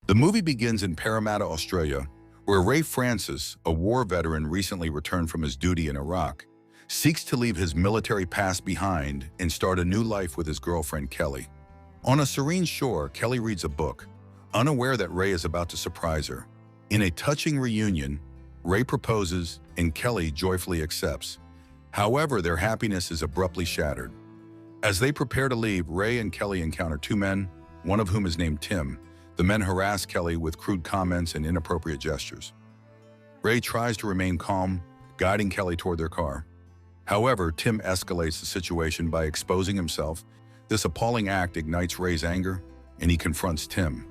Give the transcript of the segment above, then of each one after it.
The movie begins in Parramatta, Australia, where Ray Francis, a war veteran recently returned from his duty in Iraq, seeks to leave his military past behind and start a new life with his girlfriend, Kelly. On a serene shore, Kelly reads a book, unaware that Ray is about to surprise her. In a touching reunion, Ray proposes and Kelly joyfully accepts. However, their happiness is abruptly shattered. As they prepare to leave, Ray and Kelly encounter two men, one of whom is named Tim. The men harass Kelly with crude comments and inappropriate gestures. Ray tries to remain calm, guiding Kelly toward their car. However, Tim escalates the situation by exposing himself. This appalling act ignites Ray's anger, and he confronts Tim.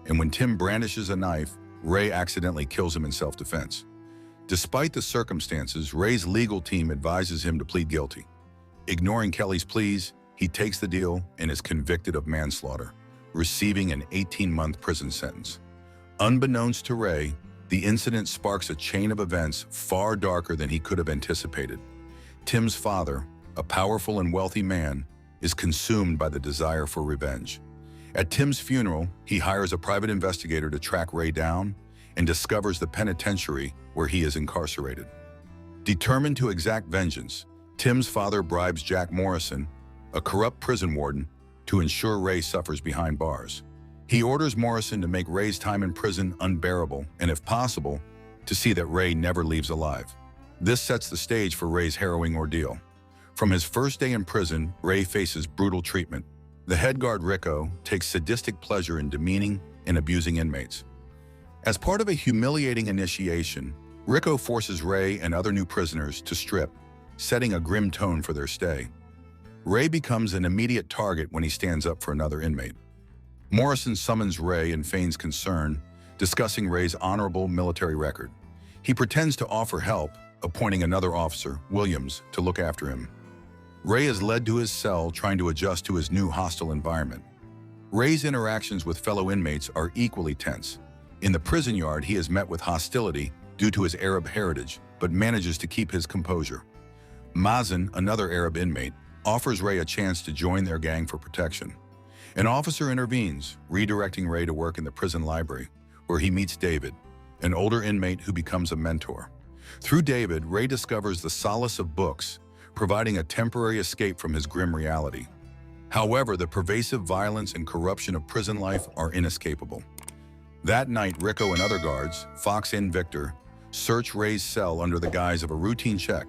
And when Tim brandishes a knife, Ray accidentally kills him in self-defense. Despite the circumstances, Ray's legal team advises him to plead guilty. Ignoring Kelly's pleas, he takes the deal and is convicted of manslaughter, receiving an 18-month prison sentence. Unbeknownst to Ray, the incident sparks a chain of events far darker than he could have anticipated. Tim's father, a powerful and wealthy man, is consumed by the desire for revenge. At Tim's funeral, he hires a private investigator to track Ray down and discovers the penitentiary where he is incarcerated. Determined to exact vengeance, Tim's father bribes Jack Morrison, a corrupt prison warden, to ensure Ray suffers behind bars. He orders Morrison to make Ray's time in prison unbearable and, if possible, to see that Ray never leaves alive. This sets the stage for Ray's harrowing ordeal. From his first day in prison, Ray faces brutal treatment. The head guard Rico takes sadistic pleasure in demeaning and abusing inmates. As part of a humiliating initiation, Rico forces Ray and other new prisoners to strip, setting a grim tone for their stay. Ray becomes an immediate target when he stands up for another inmate. Morrison summons Ray and feigns concern, discussing Ray's honorable military record. He pretends to offer help, appointing another officer, Williams, to look after him. Ray is led to his cell, trying to adjust to his new hostile environment. Ray's interactions with fellow inmates are equally tense. In the prison yard, he is met with hostility due to his Arab heritage, but manages to keep his composure. Mazen, another Arab inmate, offers Ray a chance to join their gang for protection. An officer intervenes, redirecting Ray to work in the prison library, where he meets David, an older inmate who becomes a mentor. Through David, Ray discovers the solace of books, providing a temporary escape from his grim reality. However, the pervasive violence and corruption of prison life are inescapable. That night, Rico and other guards, Fox and Victor, search Ray's cell under the guise of a routine check.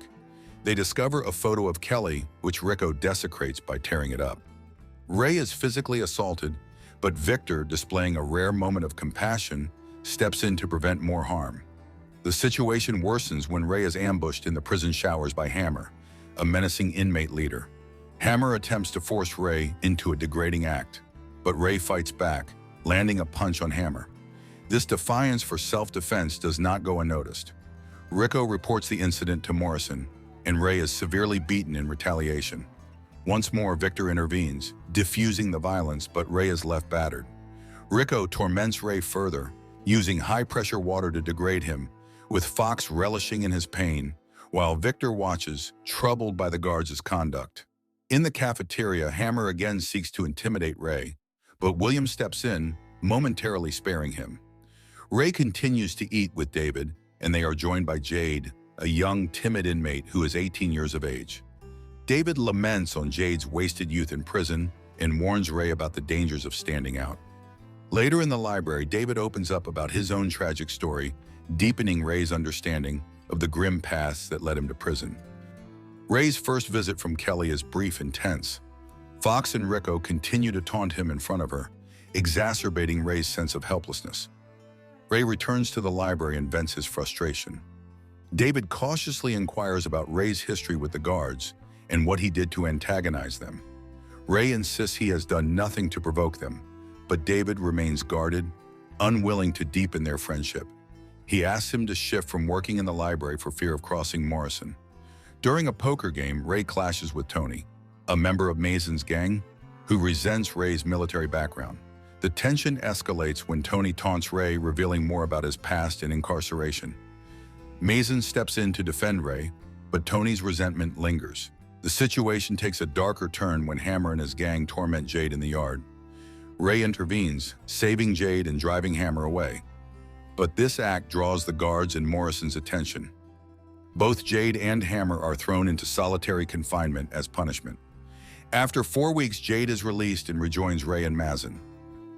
They discover a photo of Kelly, which Rico desecrates by tearing it up. Ray is physically assaulted, but Victor, displaying a rare moment of compassion, steps in to prevent more harm. The situation worsens when Ray is ambushed in the prison showers by Hammer, a menacing inmate leader. Hammer attempts to force Ray into a degrading act, but Ray fights back, landing a punch on Hammer. This defiance for self-defense does not go unnoticed. Rico reports the incident to Morrison, and Ray is severely beaten in retaliation. Once more, Victor intervenes, diffusing the violence, but Ray is left battered. Rico torments Ray further, using high-pressure water to degrade him, with Fox relishing in his pain, while Victor watches, troubled by the guards' conduct. In the cafeteria, Hammer again seeks to intimidate Ray, but William steps in, momentarily sparing him. Ray continues to eat with David, and they are joined by Jade, a young, timid inmate who is 18 years of age. David laments on Jade's wasted youth in prison and warns Ray about the dangers of standing out. Later in the library, David opens up about his own tragic story, deepening Ray's understanding of the grim past that led him to prison. Ray's first visit from Kelly is brief and tense. Fox and Rico continue to taunt him in front of her, exacerbating Ray's sense of helplessness. Ray returns to the library and vents his frustration. David cautiously inquires about Ray's history with the guards and what he did to antagonize them. Ray insists he has done nothing to provoke them, but David remains guarded, unwilling to deepen their friendship. He asks him to shift from working in the library for fear of crossing Morrison. During a poker game, Ray clashes with Tony, a member of Mazen's gang, who resents Ray's military background. The tension escalates when Tony taunts Ray, revealing more about his past and incarceration. Mazen steps in to defend Ray, but Tony's resentment lingers. The situation takes a darker turn when Hammer and his gang torment Jade in the yard. Ray intervenes, saving Jade and driving Hammer away. But this act draws the guards and Morrison's attention. Both Jade and Hammer are thrown into solitary confinement as punishment. After 4 weeks, Jade is released and rejoins Ray and Mazen.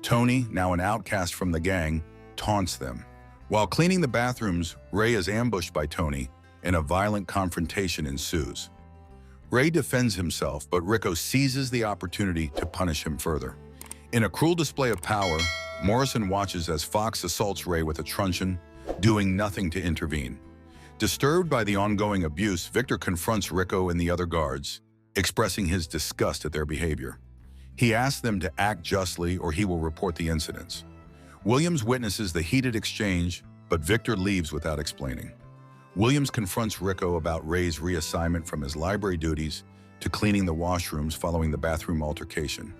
Tony, now an outcast from the gang, taunts them. While cleaning the bathrooms, Ray is ambushed by Tony, and a violent confrontation ensues. Ray defends himself, but Rico seizes the opportunity to punish him further. In a cruel display of power, Morrison watches as Fox assaults Ray with a truncheon, doing nothing to intervene. Disturbed by the ongoing abuse, Victor confronts Rico and the other guards, expressing his disgust at their behavior. He asks them to act justly or he will report the incidents. Williams witnesses the heated exchange, but Victor leaves without explaining. Williams confronts Rico about Ray's reassignment from his library duties to cleaning the washrooms following the bathroom altercation.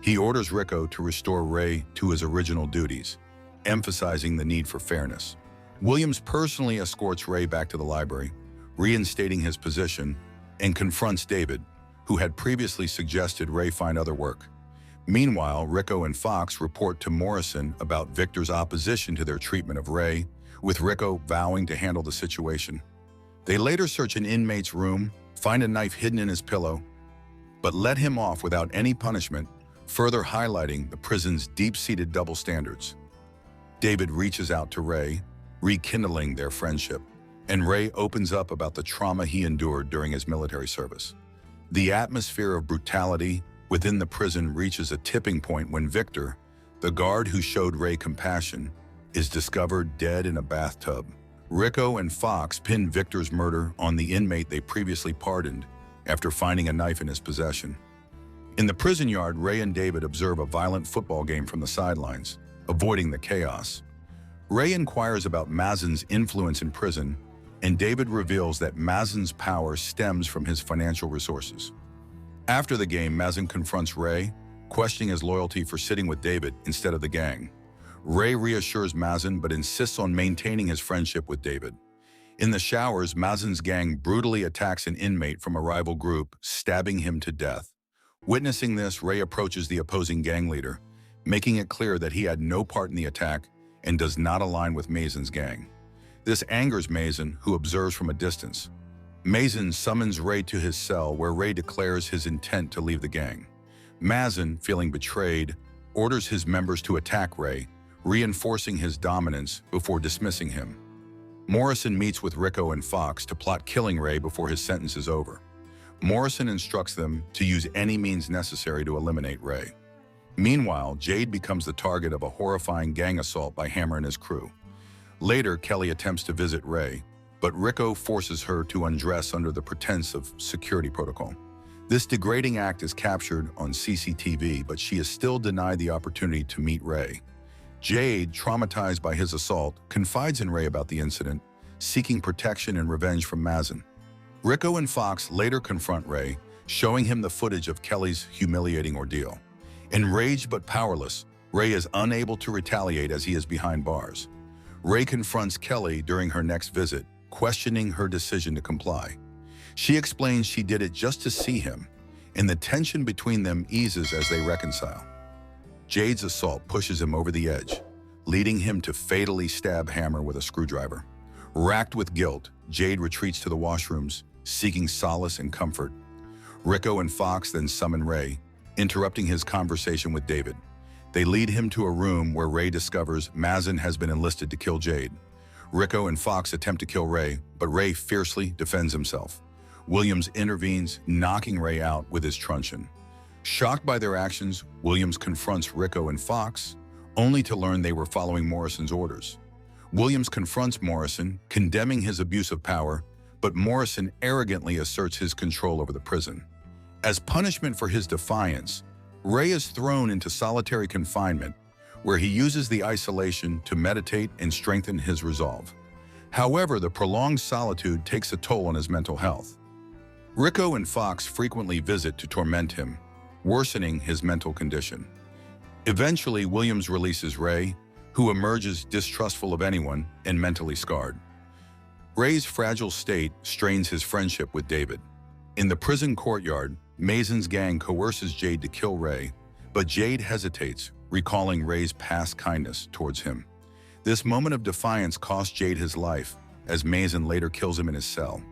He orders Rico to restore Ray to his original duties, emphasizing the need for fairness. Williams personally escorts Ray back to the library, reinstating his position, and confronts David, who had previously suggested Ray find other work. Meanwhile, Rico and Fox report to Morrison about Victor's opposition to their treatment of Ray, with Rico vowing to handle the situation. They later search an inmate's room, find a knife hidden in his pillow, but let him off without any punishment, further highlighting the prison's deep-seated double standards. David reaches out to Ray, rekindling their friendship, and Ray opens up about the trauma he endured during his military service. The atmosphere of brutality within the prison reaches a tipping point when Victor, the guard who showed Ray compassion, is discovered dead in a bathtub. Rico and Fox pin Victor's murder on the inmate they previously pardoned after finding a knife in his possession. In the prison yard, Ray and David observe a violent football game from the sidelines, avoiding the chaos. Ray inquires about Mazen's influence in prison, and David reveals that Mazen's power stems from his financial resources. After the game, Mazen confronts Ray, questioning his loyalty for sitting with David instead of the gang. Ray reassures Mazen but insists on maintaining his friendship with David. In the showers, Mazen's gang brutally attacks an inmate from a rival group, stabbing him to death. Witnessing this, Ray approaches the opposing gang leader, making it clear that he had no part in the attack and does not align with Mazen's gang. This angers Mazen, who observes from a distance. Mazen summons Ray to his cell, where Ray declares his intent to leave the gang. Mazen, feeling betrayed, orders his members to attack Ray, reinforcing his dominance before dismissing him. Morrison meets with Rico and Fox to plot killing Ray before his sentence is over. Morrison instructs them to use any means necessary to eliminate Ray. Meanwhile, Jade becomes the target of a horrifying gang assault by Hammer and his crew. Later, Kelly attempts to visit Ray, but Rico forces her to undress under the pretense of security protocol. This degrading act is captured on CCTV, but she is still denied the opportunity to meet Ray. Jade, traumatized by his assault, confides in Ray about the incident, seeking protection and revenge from Mazen. Rico and Fox later confront Ray, showing him the footage of Kelly's humiliating ordeal. Enraged but powerless, Ray is unable to retaliate as he is behind bars. Ray confronts Kelly during her next visit, questioning her decision to comply. She explains she did it just to see him, and the tension between them eases as they reconcile. Jade's assault pushes him over the edge, leading him to fatally stab Hammer with a screwdriver. Racked with guilt, Jade retreats to the washrooms, seeking solace and comfort. Rico and Fox then summon Ray, interrupting his conversation with David. They lead him to a room where Ray discovers Mazen has been enlisted to kill Jade. Rico and Fox attempt to kill Ray, but Ray fiercely defends himself. Williams intervenes, knocking Ray out with his truncheon. Shocked by their actions, Williams confronts Rico and Fox, only to learn they were following Morrison's orders. Williams confronts Morrison, condemning his abuse of power, but Morrison arrogantly asserts his control over the prison. As punishment for his defiance, Ray is thrown into solitary confinement, where he uses the isolation to meditate and strengthen his resolve. However, the prolonged solitude takes a toll on his mental health. Rico and Fox frequently visit to torment him, worsening his mental condition. Eventually, Williams releases Ray, who emerges distrustful of anyone and mentally scarred. Ray's fragile state strains his friendship with David. In the prison courtyard, Mazen's gang coerces Jade to kill Ray, but Jade hesitates, recalling Ray's past kindness towards him. This moment of defiance cost Jade his life, as Mason later kills him in his cell.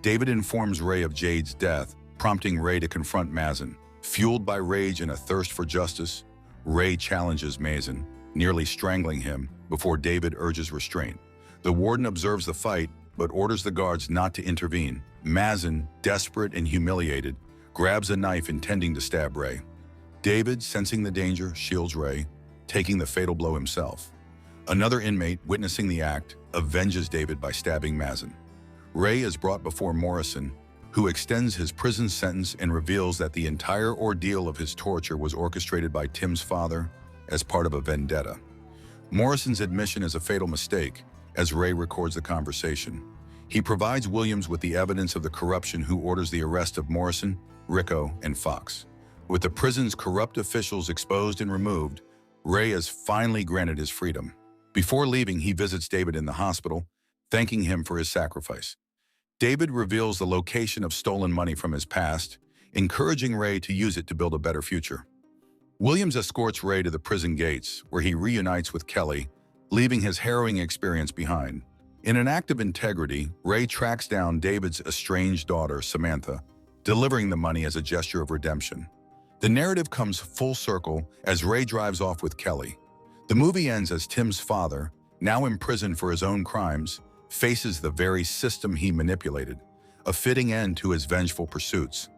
David informs Ray of Jade's death, prompting Ray to confront Mason. Fueled by rage and a thirst for justice, Ray challenges Mason, nearly strangling him before David urges restraint. The warden observes the fight, but orders the guards not to intervene. Mason, desperate and humiliated, grabs a knife intending to stab Ray. David, sensing the danger, shields Ray, taking the fatal blow himself. Another inmate, witnessing the act, avenges David by stabbing Mason. Ray is brought before Morrison, who extends his prison sentence and reveals that the entire ordeal of his torture was orchestrated by Tim's father as part of a vendetta. Morrison's admission is a fatal mistake, as Ray records the conversation. He provides Williams with the evidence of the corruption, who orders the arrest of Morrison, Rico, and Fox. With the prison's corrupt officials exposed and removed, Ray is finally granted his freedom. Before leaving, he visits David in the hospital, thanking him for his sacrifice. David reveals the location of stolen money from his past, encouraging Ray to use it to build a better future. Williams escorts Ray to the prison gates, where he reunites with Kelly, leaving his harrowing experience behind. In an act of integrity, Ray tracks down David's estranged daughter, Samantha, delivering the money as a gesture of redemption. The narrative comes full circle as Ray drives off with Kelly. The movie ends as Tim's father, now imprisoned for his own crimes, faces the very system he manipulated, a fitting end to his vengeful pursuits.